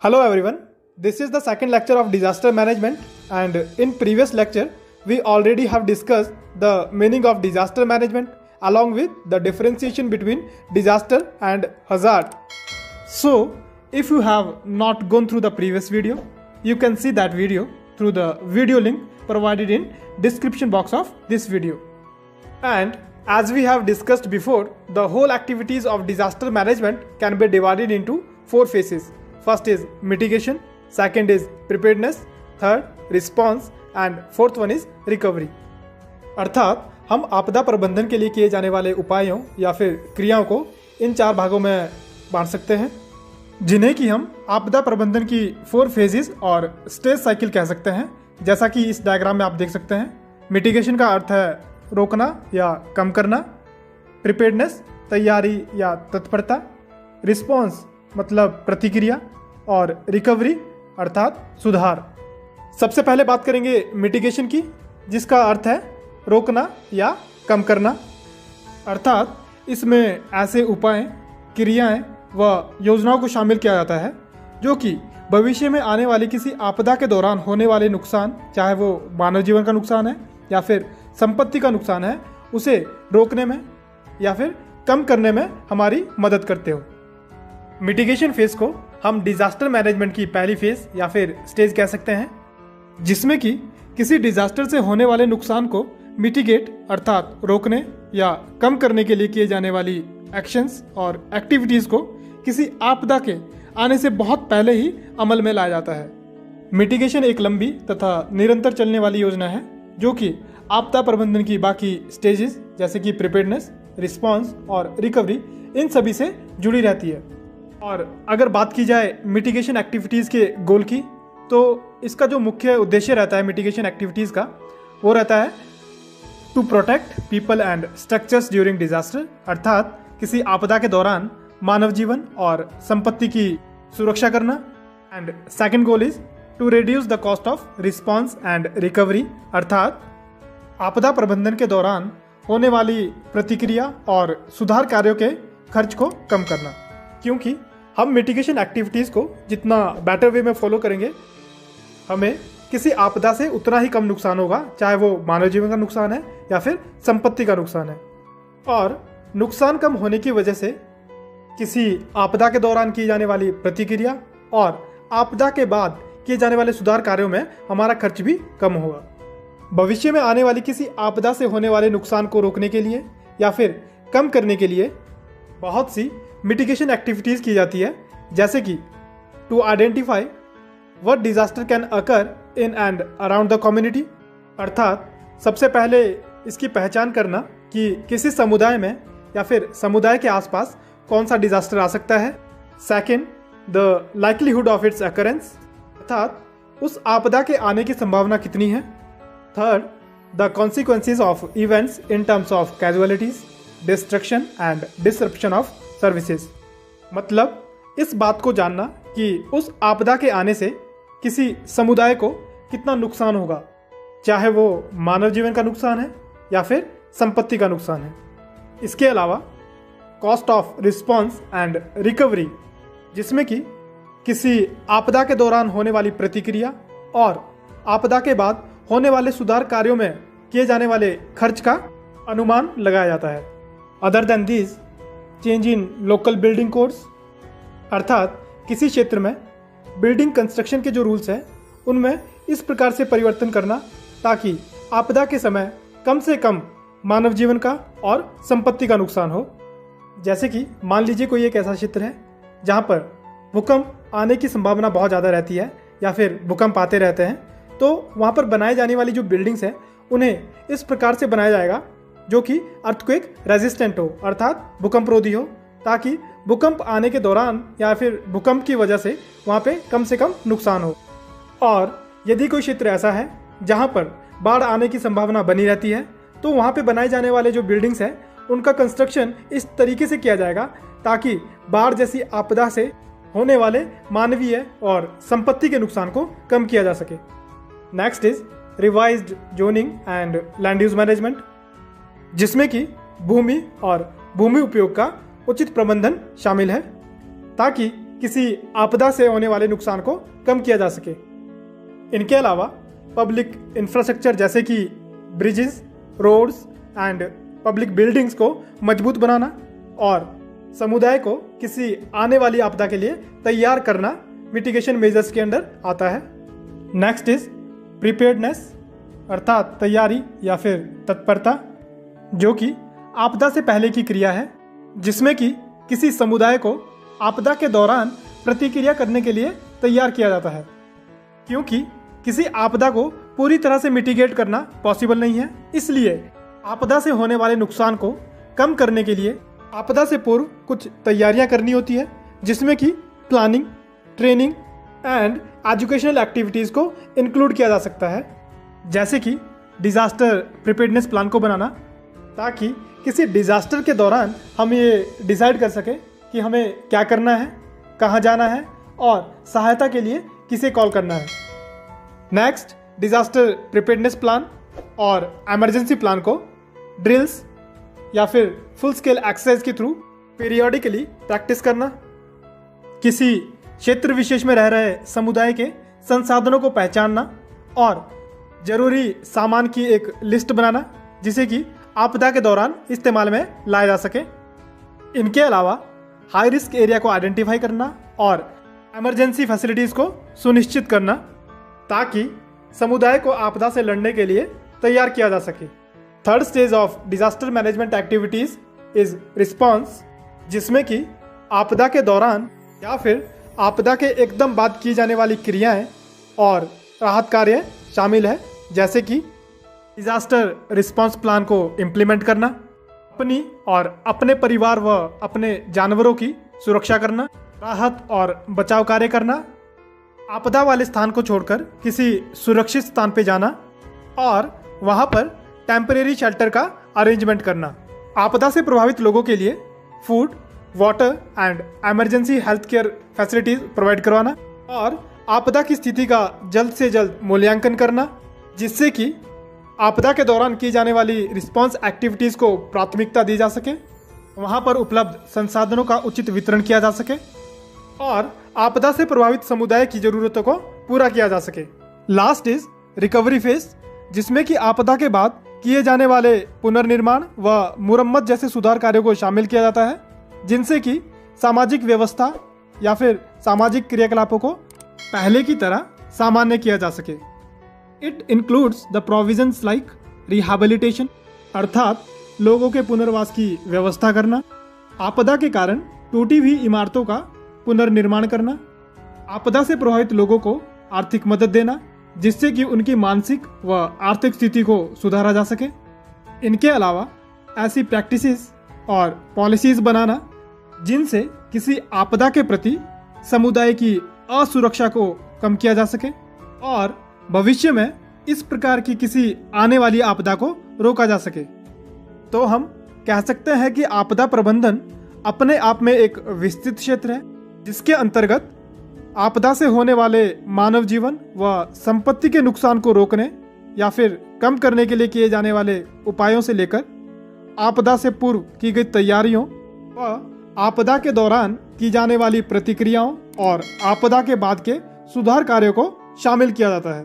Hello everyone, this is the second lecture of disaster management, and in previous lecture we already have discussed the meaning of disaster management along with the differentiation between disaster and hazard. So if you have not gone through the previous video, you can see that video through the video link provided in description box of this video. And as we have discussed before, the whole activities of disaster management can be divided into four phases. First is mitigation, second is preparedness, third response and fourth one is recovery. अर्थात हम आपदा प्रबंधन के लिए किए जाने वाले उपायों या फिर क्रियाओं को इन चार भागों में बांट सकते हैं, जिन्हें कि हम आपदा प्रबंधन की 4 फेजेस और स्टेज साइकिल कह सकते हैं। जैसा कि इस डायग्राम में आप देख सकते हैं, मिटिगेशन का अर्थ है रोकना या कम करना, प्रिपेयर्डनेस तैयारी या तत्परता, रिस्पॉन्स मतलब प्रतिक्रिया और रिकवरी अर्थात सुधार। सबसे पहले बात करेंगे मिटिगेशन की, जिसका अर्थ है रोकना या कम करना। अर्थात इसमें ऐसे उपाय, क्रियाएं व योजनाओं को शामिल किया जाता है जो कि भविष्य में आने वाली किसी आपदा के दौरान होने वाले नुकसान, चाहे वो मानव जीवन का नुकसान है या फिर संपत्ति का नुकसान है, उसे रोकने में या फिर कम करने में हमारी मदद करते हो। मिटिगेशन फेज को हम डिजास्टर मैनेजमेंट की पहली फेज या फिर स्टेज कह सकते हैं, जिसमें कि किसी डिजास्टर से होने वाले नुकसान को मिटिगेट अर्थात रोकने या कम करने के लिए किए जाने वाली एक्शंस और एक्टिविटीज को किसी आपदा के आने से बहुत पहले ही अमल में लाया जाता है। मिटिगेशन एक लंबी तथा निरंतर चलने वाली योजना है जो कि आपदा प्रबंधन की बाकी स्टेजेस जैसे कि प्रिपेयर्डनेस, रिस्पॉन्स और रिकवरी इन सभी से जुड़ी रहती है। और अगर बात की जाए मिटिगेशन एक्टिविटीज़ के गोल की, तो इसका जो मुख्य उद्देश्य रहता है मिटिगेशन एक्टिविटीज़ का, वो रहता है to protect people and structures during disaster, अर्थात किसी आपदा के दौरान मानव जीवन और संपत्ति की सुरक्षा करना। And second goal is to reduce the cost of response and recovery, अर्थात आपदा प्रबंधन के दौरान होने वाली प्रतिक्रिया और सुधार कार्यों के खर्च को कम करना। क्योंकि हम मिटिगेशन एक्टिविटीज़ को जितना बेटर वे में फॉलो करेंगे, हमें किसी आपदा से उतना ही कम नुकसान होगा, चाहे वो मानव जीवन का नुकसान है या फिर संपत्ति का नुकसान है। और नुकसान कम होने की वजह से किसी आपदा के दौरान की जाने वाली प्रतिक्रिया और आपदा के बाद किए जाने वाले सुधार कार्यों में हमारा खर्च भी कम होगा। भविष्य में आने वाली किसी आपदा से होने वाले नुकसान को रोकने के लिए या फिर कम करने के लिए बहुत सी मिटिगेशन एक्टिविटीज़ की जाती है, जैसे कि to identify what disaster can occur in and around the community, अर्थात सबसे पहले इसकी पहचान करना कि किसी समुदाय में या फिर समुदाय के आसपास कौन सा डिजास्टर आ सकता है। Second, the likelihood of its occurrence, अर्थात उस आपदा के आने की संभावना कितनी है। Third, the consequences of events in terms of casualties, destruction and disruption of services, मतलब इस बात को जानना कि उस आपदा के आने से किसी समुदाय को कितना नुकसान होगा, चाहे वो मानव जीवन का नुकसान है या फिर संपत्ति का नुकसान है। इसके अलावा cost of response and recovery, जिसमें कि किसी आपदा के दौरान होने वाली प्रतिक्रिया और आपदा के बाद होने वाले सुधार कार्यों में किए जाने वाले खर्च का अनुमान लगाया जाता है। Other than this, change in local building codes, अर्थात किसी क्षेत्र में बिल्डिंग कंस्ट्रक्शन के जो रूल्स हैं उनमें इस प्रकार से परिवर्तन करना ताकि आपदा के समय कम से कम मानव जीवन का और संपत्ति का नुकसान हो। जैसे कि मान लीजिए कोई एक ऐसा क्षेत्र है जहाँ पर भूकंप आने की संभावना बहुत ज़्यादा रहती है या फिर भूकंप आते रहते हैं, तो वहाँ पर बनाए जाने वाली जो बिल्डिंग्स हैं उन्हें इस प्रकार से बनाया जाएगा जो कि अर्थक्वेक रेजिस्टेंट हो, अर्थात भूकंपरोधी हो, ताकि भूकंप आने के दौरान या फिर भूकंप की वजह से वहाँ पे कम से कम नुकसान हो। और यदि कोई क्षेत्र ऐसा है जहाँ पर बाढ़ आने की संभावना बनी रहती है, तो वहाँ पे बनाए जाने वाले जो बिल्डिंग्स हैं उनका कंस्ट्रक्शन इस तरीके से किया जाएगा ताकि बाढ़ जैसी आपदा से होने वाले मानवीय और संपत्ति के नुकसान को कम किया जा सके। Next is revised zoning and land use management, जिसमें कि भूमि और भूमि उपयोग का उचित प्रबंधन शामिल है ताकि किसी आपदा से होने वाले नुकसान को कम किया जा सके। इनके अलावा पब्लिक इंफ्रास्ट्रक्चर जैसे कि bridges, roads and public buildings को मजबूत बनाना और समुदाय को किसी आने वाली आपदा के लिए तैयार करना मिटिगेशन मेजर्स के अंडर आता है। नेक्स्ट इज प्रिपेयर्डनेस, अर्थात तैयारी या फिर तत्परता, जो कि आपदा से पहले की क्रिया है जिसमें कि किसी समुदाय को आपदा के दौरान प्रतिक्रिया करने के लिए तैयार किया जाता है, क्योंकि किसी आपदा को पूरी तरह से मिटिगेट करना पॉसिबल नहीं है। इसलिए आपदा से होने वाले नुकसान को कम करने के लिए आपदा से पूर्व कुछ तैयारियां करनी होती है, जिसमें कि planning, training and educational activities को इंक्लूड किया जा सकता है, जैसे कि डिज़ास्टर प्रिपेयर्डनेस प्लान को बनाना, ताकि किसी डिज़ास्टर के दौरान हम ये डिसाइड कर सकें कि हमें क्या करना है, कहाँ जाना है और सहायता के लिए किसे कॉल करना है। नेक्स्ट, डिज़ास्टर प्रिपेयर्डनेस प्लान और इमरजेंसी प्लान को ड्रिल्स या फिर फुल स्केल एक्सरसाइज के थ्रू पीरियोडिकली प्रैक्टिस करना, किसी क्षेत्र विशेष में रह रहे समुदाय के संसाधनों को पहचानना और जरूरी सामान की एक लिस्ट बनाना जिसे कि आपदा के दौरान इस्तेमाल में लाया जा सके। इनके अलावा हाई रिस्क एरिया को आइडेंटिफाई करना और इमरजेंसी फैसिलिटीज़ को सुनिश्चित करना, ताकि समुदाय को आपदा से लड़ने के लिए तैयार किया जा सके। Third stage of disaster management activities is response, जिसमें कि आपदा के दौरान या फिर आपदा के एकदम बाद की जाने वाली क्रियाएं और राहत कार्य शामिल है, जैसे कि डिजास्टर रिस्पांस प्लान को इम्प्लीमेंट करना, अपनी और अपने परिवार व अपने जानवरों की सुरक्षा करना, राहत और बचाव कार्य करना, आपदा वाले स्थान को छोड़कर किसी सुरक्षित स्थान पर जाना और वहां पर टेम्परेरी शेल्टर का अरेंजमेंट करना, आपदा से प्रभावित लोगों के लिए food, water and emergency health care facilities provide करवाना और आपदा की स्थिति का जल्द से जल्द मूल्यांकन करना, जिससे कि आपदा के दौरान की जाने वाली रिस्पांस एक्टिविटीज़ को प्राथमिकता दी जा सके, वहां पर उपलब्ध संसाधनों का उचित वितरण किया जा सके और आपदा से प्रभावित समुदाय की ज़रूरतों को पूरा किया जा सके। लास्ट इज रिकवरी फेज, जिसमें कि आपदा के बाद किए जाने वाले पुनर्निर्माण व मुरम्मत जैसे सुधार कार्यों को शामिल किया जाता है, जिनसे कि सामाजिक व्यवस्था या फिर सामाजिक क्रियाकलापों को पहले की तरह सामान्य किया जा सके। It includes the provisions like rehabilitation, अर्थात लोगों के पुनर्वास की व्यवस्था करना, आपदा के कारण टूटी हुई इमारतों का पुनर्निर्माण करना, आपदा से प्रभावित लोगों को आर्थिक मदद देना जिससे कि उनकी मानसिक व आर्थिक स्थिति को सुधारा जा सके। इनके अलावा ऐसी प्रैक्टिसेस और पॉलिसीज बनाना जिनसे किसी आपदा के प्रति समुदाय की असुरक्षा को कम किया जा सके और भविष्य में इस प्रकार की किसी आने वाली आपदा को रोका जा सके। तो हम कह सकते हैं कि आपदा प्रबंधन अपने आप में एक विस्तृत क्षेत्र है, जिसके अंतर्गत आपदा से होने वाले मानव जीवन व संपत्ति के नुकसान को रोकने या फिर कम करने के लिए किए जाने वाले उपायों से लेकर आपदा से पूर्व की गई तैयारियों व आपदा के दौरान की जाने वाली प्रतिक्रियाओं और आपदा के बाद के सुधार कार्यों को शामिल किया जाता है।